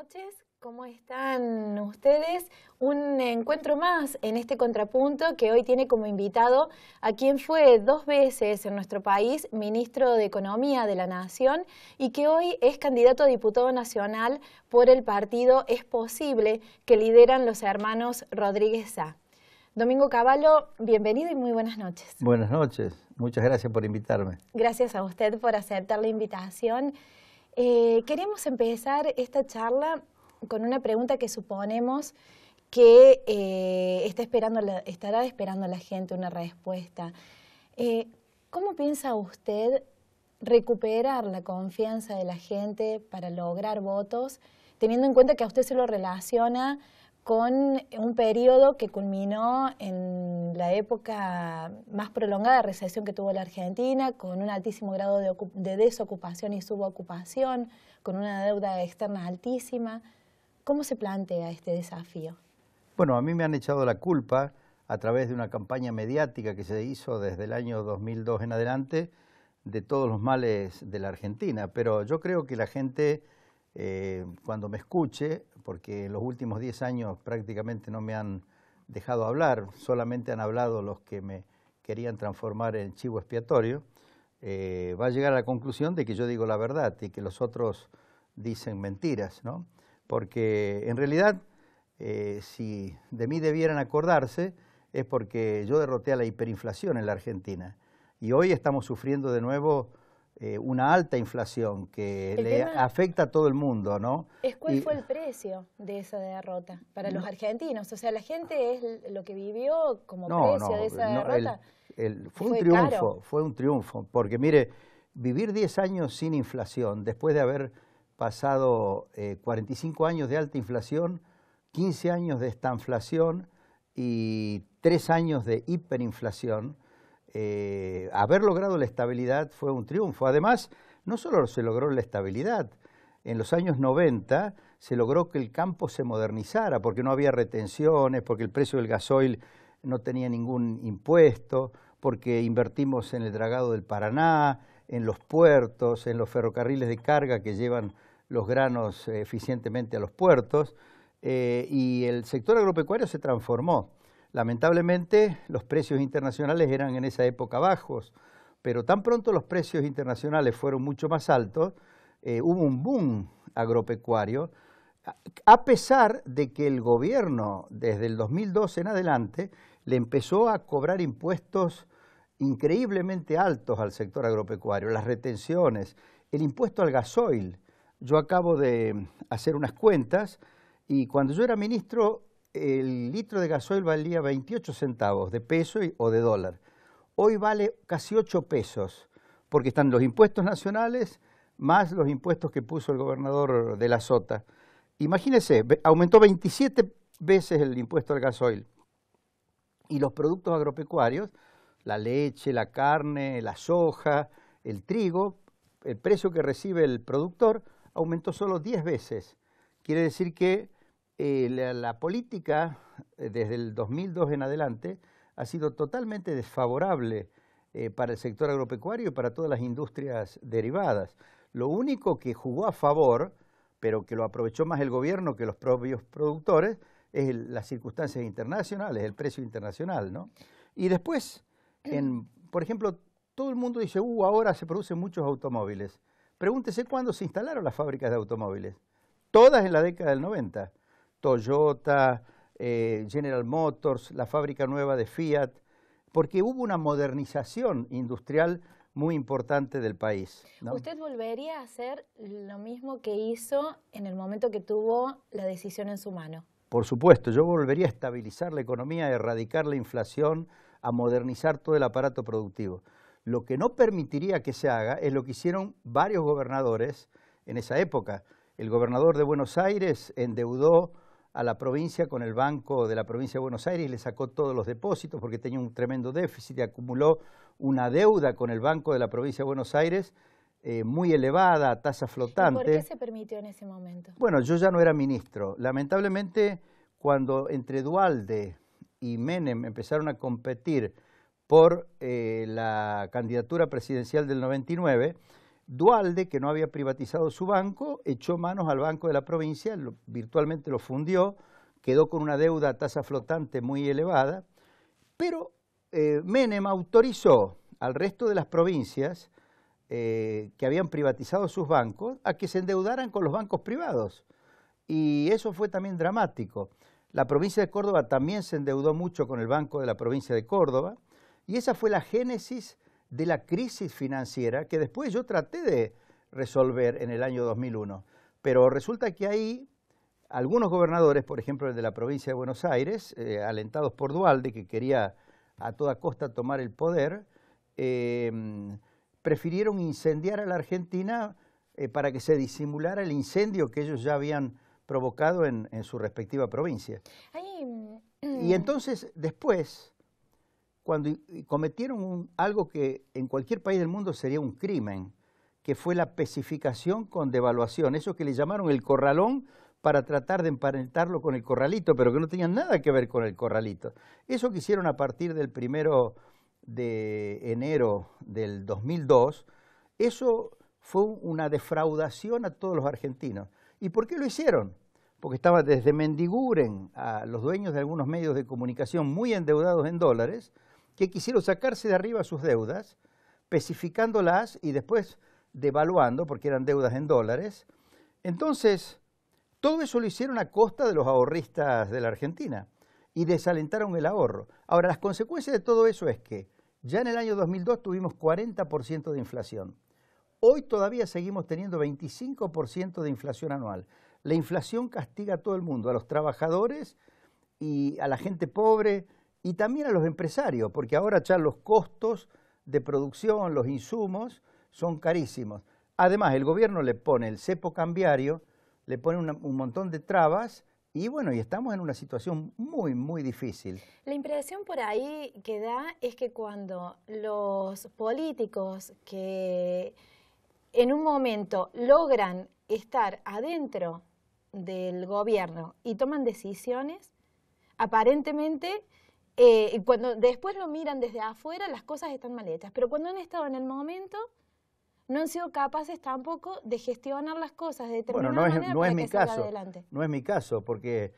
noches, ¿cómo están ustedes? Un encuentro más en este contrapunto que hoy tiene como invitado a quien fue 2 veces en nuestro país ministro de Economía de la Nación y que hoy es candidato a diputado nacional por el partido Es Posible que lideran los hermanos Rodríguez Sá. Domingo Cavallo, bienvenido y muy buenas noches. Buenas noches, muchas gracias por invitarme. Gracias a usted por aceptar la invitación. Queremos empezar esta charla con una pregunta que suponemos que estará esperando la gente una respuesta. ¿Cómo piensa usted recuperar la confianza de la gente para lograr votos, teniendo en cuenta que a usted se lo relaciona con un periodo que culminó en la época más prolongada de recesión que tuvo la Argentina, con un altísimo grado de desocupación y subocupación, con una deuda externa altísima? ¿Cómo se plantea este desafío? Bueno, a mí me han echado la culpa a través de una campaña mediática que se hizo desde el año 2002 en adelante de todos los males de la Argentina, pero yo creo que la gente cuando me escuche, porque en los últimos 10 años prácticamente no me han dejado hablar, solamente han hablado los que me querían transformar en chivo expiatorio, va a llegar a la conclusión de que yo digo la verdad y que los otros dicen mentiras, ¿no? Porque en realidad, si de mí debieran acordarse, es porque yo derroté a la hiperinflación en la Argentina. Y hoy estamos sufriendo de nuevo una alta inflación que le afecta a todo el mundo, ¿no? ¿Cuál fue el precio de esa derrota para los argentinos? O sea, la gente es lo que vivió como precio de esa derrota. Fue un triunfo, porque mire, vivir 10 años sin inflación, después de haber pasado 45 años de alta inflación, 15 años de estanflación y 3 años de hiperinflación, haber logrado la estabilidad fue un triunfo. Además, no solo se logró la estabilidad, en los años 90 se logró que el campo se modernizara, porque no había retenciones, porque el precio del gasoil no tenía ningún impuesto, porque invertimos en el dragado del Paraná, en los puertos, en los ferrocarriles de carga que llevan los granos eficientemente a los puertos, y el sector agropecuario se transformó. Lamentablemente, los precios internacionales eran en esa época bajos, pero tan pronto los precios internacionales fueron mucho más altos, hubo un boom agropecuario, a pesar de que el gobierno, desde el 2012 en adelante, le empezó a cobrar impuestos increíblemente altos al sector agropecuario, las retenciones, el impuesto al gasoil. Yo acabo de hacer unas cuentas y cuando yo era ministro, el litro de gasoil valía 28 centavos de peso o de dólar. Hoy vale casi 8 pesos, porque están los impuestos nacionales más los impuestos que puso el gobernador de la Sota. Imagínense, aumentó 27 veces el impuesto al gasoil. Y los productos agropecuarios, la leche, la carne, la soja, el trigo, el precio que recibe el productor aumentó solo 10 veces. Quiere decir que la política desde el 2002 en adelante ha sido totalmente desfavorable para el sector agropecuario y para todas las industrias derivadas. Lo único que jugó a favor, pero que lo aprovechó más el gobierno que los propios productores, es las circunstancias internacionales, el precio internacional, ¿no? Y después, por ejemplo, todo el mundo dice, ahora se producen muchos automóviles. Pregúntese cuándo se instalaron las fábricas de automóviles. Todas en la década del 90. Toyota, General Motors, la fábrica nueva de Fiat, porque hubo una modernización industrial muy importante del país, ¿no? ¿Usted volvería a hacer lo mismo que hizo en el momento que tuvo la decisión en su mano? Por supuesto, yo volvería a estabilizar la economía, a erradicar la inflación, a modernizar todo el aparato productivo. Lo que no permitiría que se haga es lo que hicieron varios gobernadores en esa época. El gobernador de Buenos Aires endeudó a la provincia con el Banco de la Provincia de Buenos Aires y le sacó todos los depósitos porque tenía un tremendo déficit y acumuló una deuda con el Banco de la Provincia de Buenos Aires muy elevada, a tasa flotante. ¿Y por qué se permitió en ese momento? Bueno, yo ya no era ministro. Lamentablemente, cuando entre Duhalde y Menem empezaron a competir por la candidatura presidencial del 99, Duhalde, que no había privatizado su banco, echó manos al Banco de la Provincia, virtualmente lo fundió, quedó con una deuda a tasa flotante muy elevada, pero Menem autorizó al resto de las provincias que habían privatizado sus bancos a que se endeudaran con los bancos privados. Y eso fue también dramático. La provincia de Córdoba también se endeudó mucho con el Banco de la Provincia de Córdoba, y esa fue la génesis de la crisis financiera que después yo traté de resolver en el año 2001. Pero resulta que ahí algunos gobernadores, por ejemplo el de la provincia de Buenos Aires, alentados por Duhalde, que quería a toda costa tomar el poder, prefirieron incendiar a la Argentina para que se disimulara el incendio que ellos ya habían provocado en su respectiva provincia. Y entonces después, cuando cometieron algo que en cualquier país del mundo sería un crimen, que fue la pesificación con devaluación, eso que le llamaron el corralón para tratar de emparentarlo con el corralito, pero que no tenían nada que ver con el corralito. Eso que hicieron a partir del 1 de enero del 2002, eso fue una defraudación a todos los argentinos. ¿Y por qué lo hicieron? Porque estaba desde Mendiguren a los dueños de algunos medios de comunicación muy endeudados en dólares, que quisieron sacarse de arriba sus deudas, especificándolas y después devaluando, porque eran deudas en dólares. Entonces, todo eso lo hicieron a costa de los ahorristas de la Argentina y desalentaron el ahorro. Ahora, las consecuencias de todo eso es que ya en el año 2002 tuvimos 40% de inflación. Hoy todavía seguimos teniendo 25% de inflación anual. La inflación castiga a todo el mundo, a los trabajadores y a la gente pobre y también a los empresarios, porque ahora ya los costos de producción, los insumos, son carísimos. Además, el gobierno le pone el cepo cambiario, le pone un montón de trabas y bueno, y estamos en una situación muy, muy difícil. La impresión por ahí que da es que cuando los políticos que en un momento logran estar adentro del gobierno y toman decisiones, aparentemente, cuando después lo miran desde afuera, las cosas están mal hechas. Pero cuando han estado en el momento, no han sido capaces tampoco de gestionar las cosas de determinada manera para que salga adelante. No es mi caso, porque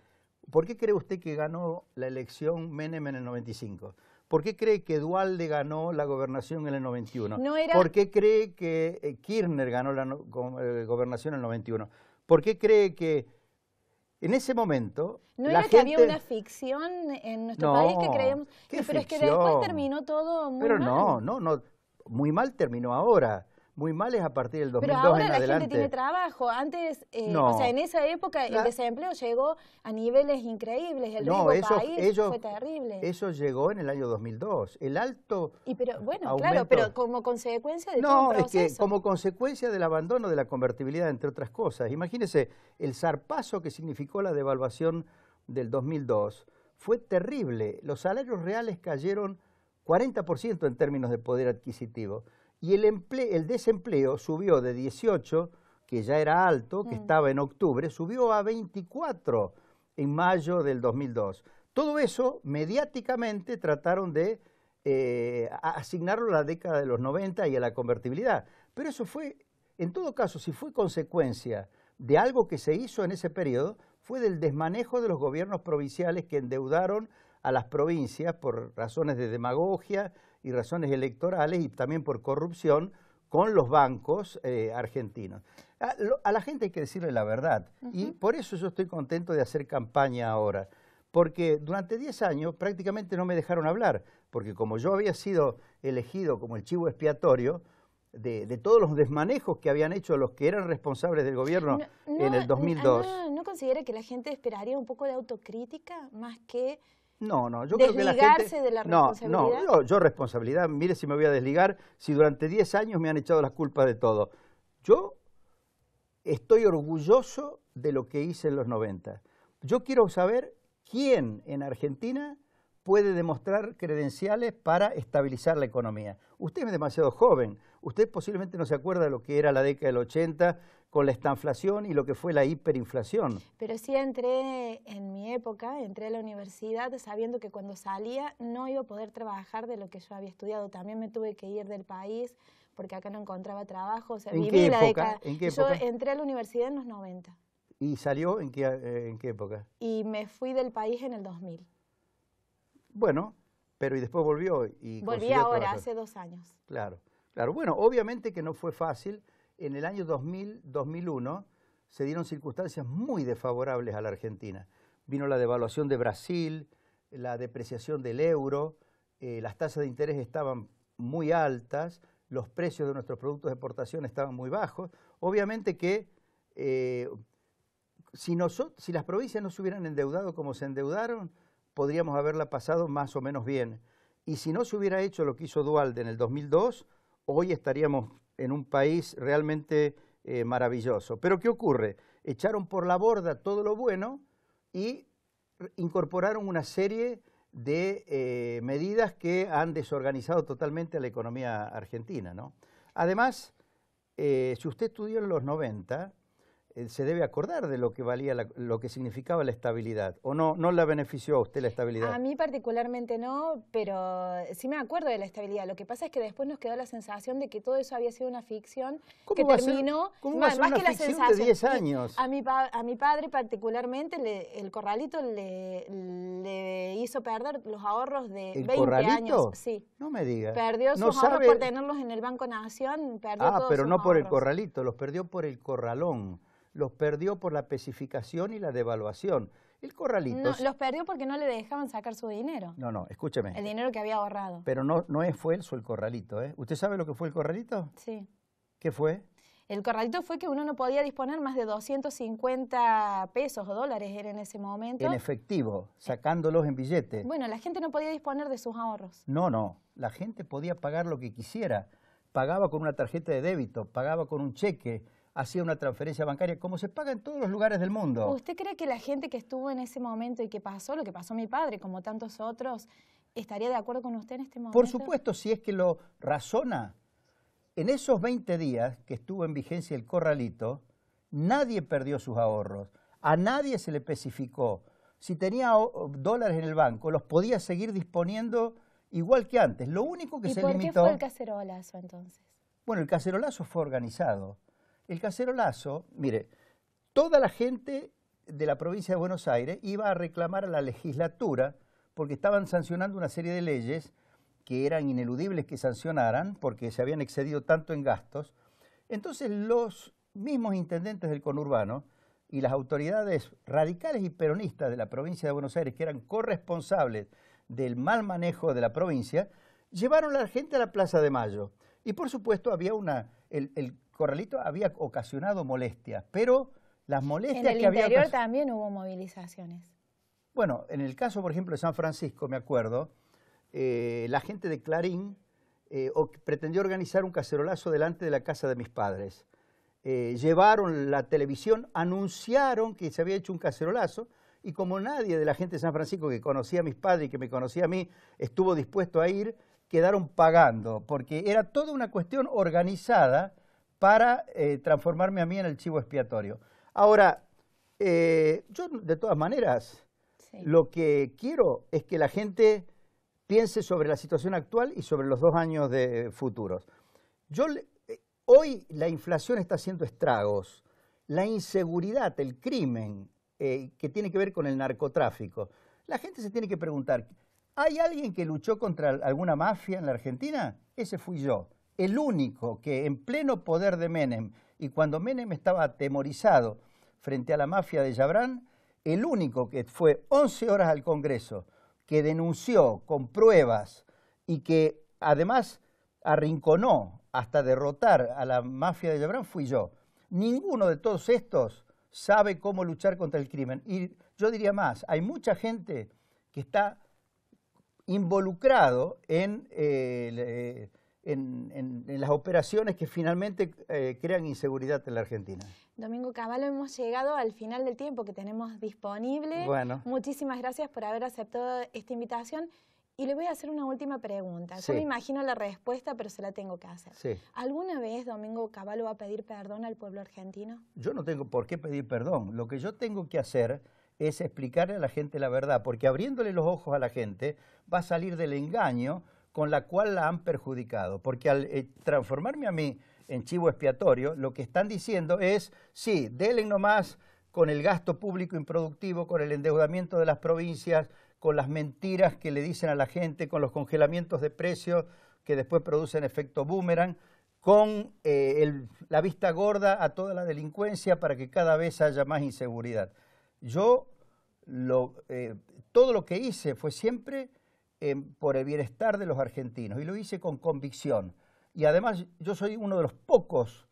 ¿por qué cree usted que ganó la elección Menem en el 95? ¿Por qué cree que Duhalde ganó la gobernación en el 91? ¿Por qué cree que Kirchner ganó la gobernación en el 91? ¿Por qué cree que en ese momento ¿No era que había una ficción en nuestro país que creíamos? Pero es que después terminó todo muy mal. Pero no, muy mal terminó ahora. Muy mal es a partir del 2002 en adelante. Pero ahora la gente tiene trabajo. Antes, o sea, en esa época el desempleo llegó a niveles increíbles. El riesgo país fue terrible. Eso llegó en el año 2002. El alto bueno, aumento, claro, pero como consecuencia de todo el proceso. No, es que como consecuencia del abandono de la convertibilidad, entre otras cosas. Imagínese, el zarpazo que significó la devaluación del 2002 fue terrible. Los salarios reales cayeron 40% en términos de poder adquisitivo. Y el desempleo subió de 18, que ya era alto, que estaba en octubre, subió a 24 en mayo del 2002. Todo eso, mediáticamente, trataron de asignarlo a la década de los 90 y a la convertibilidad. Pero eso fue, en todo caso, si fue consecuencia de algo que se hizo en ese periodo, fue del desmanejo de los gobiernos provinciales que endeudaron a las provincias por razones de demagogia y razones electorales y también por corrupción con los bancos argentinos. A la gente hay que decirle la verdad y por eso yo estoy contento de hacer campaña ahora, porque durante 10 años prácticamente no me dejaron hablar, porque como yo había sido elegido como el chivo expiatorio de todos los desmanejos que habían hecho los que eran responsables del gobierno en el 2002. ¿No considera que la gente esperaría un poco de autocrítica más que... No, yo creo que la gente... de la responsabilidad. No, yo responsabilidad, mire si me voy a desligar, si durante 10 años me han echado las culpas de todo. Yo estoy orgulloso de lo que hice en los 90. Yo quiero saber quién en Argentina puede demostrar credenciales para estabilizar la economía. Usted es demasiado joven, usted posiblemente no se acuerda de lo que era la década del 80 con la estanflación y lo que fue la hiperinflación. Pero sí entré en mi época, entré a la universidad sabiendo que cuando salía no iba a poder trabajar de lo que yo había estudiado. También me tuve que ir del país porque acá no encontraba trabajo. O sea, ¿En qué época? ¿En qué época? Yo entré a la universidad en los 90. ¿Y salió en qué época? Y me fui del país en el 2000. Bueno, pero y después volvió y volví ahora, hace 2 años. Claro, claro. Bueno, obviamente que no fue fácil. En el año 2000, 2001 se dieron circunstancias muy desfavorables a la Argentina. Vino la devaluación de Brasil, la depreciación del euro, las tasas de interés estaban muy altas, los precios de nuestros productos de exportación estaban muy bajos. Obviamente que si las provincias no se hubieran endeudado como se endeudaron, podríamos haberla pasado más o menos bien. Y si no se hubiera hecho lo que hizo Duhalde en el 2002, hoy estaríamos en un país realmente maravilloso. Pero ¿qué ocurre? Echaron por la borda todo lo bueno y incorporaron una serie de medidas que han desorganizado totalmente a la economía argentina, ¿no? Además, si usted estudió en los 90, se debe acordar de lo que valía, lo que significaba la estabilidad. ¿O no la benefició a usted la estabilidad? A mí particularmente no, pero sí me acuerdo de la estabilidad. Lo que pasa es que después nos quedó la sensación de que todo eso había sido una ficción que terminó... ¿Cómo va a ser una ficción de 10 años? A mi padre particularmente el corralito le hizo perder los ahorros de 20 corralito? Años. Sí. No me diga. Perdió sus ahorros por tenerlos en el Banco Nación. Pero no por el corralito, los perdió por el corralón. Los perdió por la especificación y la devaluación. El corralito... No, los perdió porque no le dejaban sacar su dinero. No, escúcheme. El dinero que había ahorrado. Pero no fue eso el corralito, ¿eh? ¿Usted sabe lo que fue el corralito? Sí. ¿Qué fue? El corralito fue que uno no podía disponer más de 250 pesos o dólares era en ese momento. En efectivo, sacándolos en billetes. Bueno, la gente no podía disponer de sus ahorros. No, la gente podía pagar lo que quisiera. Pagaba con una tarjeta de débito, pagaba con un cheque, hacía una transferencia bancaria, como se paga en todos los lugares del mundo. ¿Usted cree que la gente que estuvo en ese momento y que pasó lo que pasó mi padre, como tantos otros, estaría de acuerdo con usted en este momento? Por supuesto, si es que lo razona. En esos 20 días que estuvo en vigencia el corralito, nadie perdió sus ahorros, a nadie se le especificó. Si tenía dólares en el banco, los podía seguir disponiendo igual que antes. Lo único que se limitó... ¿Y por qué fue el cacerolazo entonces? Bueno, el cacerolazo fue organizado. El cacerolazo, mire, toda la gente de la provincia de Buenos Aires iba a reclamar a la legislatura porque estaban sancionando una serie de leyes que eran ineludibles que sancionaran porque se habían excedido tanto en gastos. Entonces los mismos intendentes del conurbano y las autoridades radicales y peronistas de la provincia de Buenos Aires, que eran corresponsables del mal manejo de la provincia, llevaron a la gente a la Plaza de Mayo. Y por supuesto había el corralito había ocasionado molestias, pero las molestias que había... En el interior también hubo movilizaciones. Bueno, en el caso, por ejemplo, de San Francisco, me acuerdo, la gente de Clarín pretendió organizar un cacerolazo delante de la casa de mis padres. Llevaron la televisión, anunciaron que se había hecho un cacerolazo, y como nadie de la gente de San Francisco que conocía a mis padres y que me conocía a mí estuvo dispuesto a ir, quedaron pagando, porque era toda una cuestión organizada para transformarme a mí en el chivo expiatorio. Ahora, yo de todas maneras, lo que quiero es que la gente piense sobre la situación actual y sobre los 2 años de futuros. Hoy la inflación está haciendo estragos, la inseguridad, el crimen que tiene que ver con el narcotráfico. La gente se tiene que preguntar, ¿hay alguien que luchó contra alguna mafia en la Argentina? Ese fui yo. El único que en pleno poder de Menem, y cuando Menem estaba atemorizado frente a la mafia de Yabrán, el único que fue 11 horas al Congreso, que denunció con pruebas y que además arrinconó hasta derrotar a la mafia de Yabrán, fui yo. Ninguno de todos estos sabe cómo luchar contra el crimen. Y yo diría más, hay mucha gente que está involucrado en las operaciones que finalmente crean inseguridad en la Argentina. Domingo Cavallo, hemos llegado al final del tiempo que tenemos disponible. Bueno. Muchísimas gracias por haber aceptado esta invitación. Y le voy a hacer una última pregunta. Sí. Yo me imagino la respuesta, pero se la tengo que hacer. Sí. ¿Alguna vez Domingo Cavallo va a pedir perdón al pueblo argentino? Yo no tengo por qué pedir perdón. Lo que yo tengo que hacer es explicarle a la gente la verdad, porque abriéndole los ojos a la gente va a salir del engaño con la cual la han perjudicado. Porque al transformarme a mí en chivo expiatorio, lo que están diciendo es, sí, denle nomás con el gasto público improductivo, con el endeudamiento de las provincias, con las mentiras que le dicen a la gente, con los congelamientos de precios que después producen efecto boomerang, con la vista gorda a toda la delincuencia para que cada vez haya más inseguridad. Yo todo lo que hice fue siempre por el bienestar de los argentinos y lo hice con convicción. Y además yo soy uno de los pocos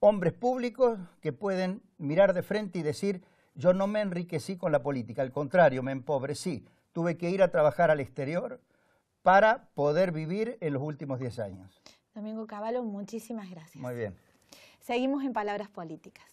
hombres públicos que pueden mirar de frente y decir, yo no me enriquecí con la política, al contrario, me empobrecí. Tuve que ir a trabajar al exterior para poder vivir en los últimos 10 años. Domingo Cavallo, muchísimas gracias. Muy bien. Seguimos en Palabras Políticas.